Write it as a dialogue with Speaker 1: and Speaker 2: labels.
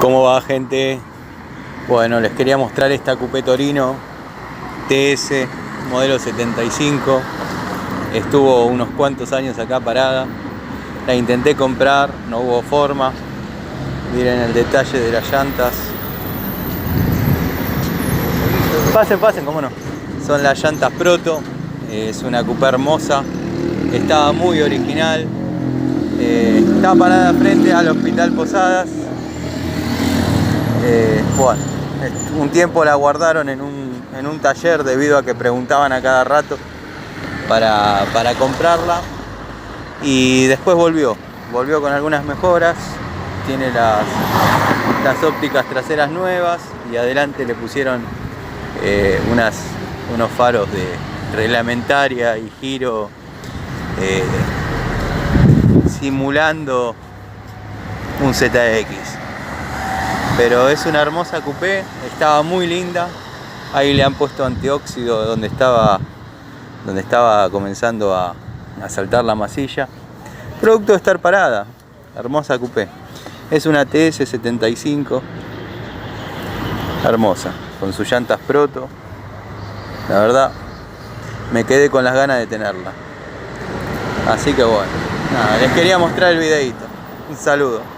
Speaker 1: ¿Cómo va, gente? Bueno, les quería mostrar esta Coupé Torino TS modelo 75. Estuvo unos cuantos años acá parada. La intenté comprar, no hubo forma. Miren el detalle de las llantas. Pasen, cómo no. Son las llantas Proto. Es una Coupé hermosa. Estaba muy original. Estaba parada frente al Hospital Posadas. Bueno, un tiempo la guardaron en un taller debido a que preguntaban a cada rato para comprarla, y después volvió con algunas mejoras. Tiene las ópticas traseras nuevas y adelante le pusieron unos faros de reglamentaria y giro, simulando un ZX. Pero es una hermosa coupé, estaba muy linda. Ahí le han puesto antióxido donde estaba comenzando a saltar la masilla. Producto de estar parada. Hermosa coupé. Es una TS 75. Hermosa, con sus llantas Proto. La verdad, me quedé con las ganas de tenerla. Así que bueno, nada, les quería mostrar el videito. Un saludo.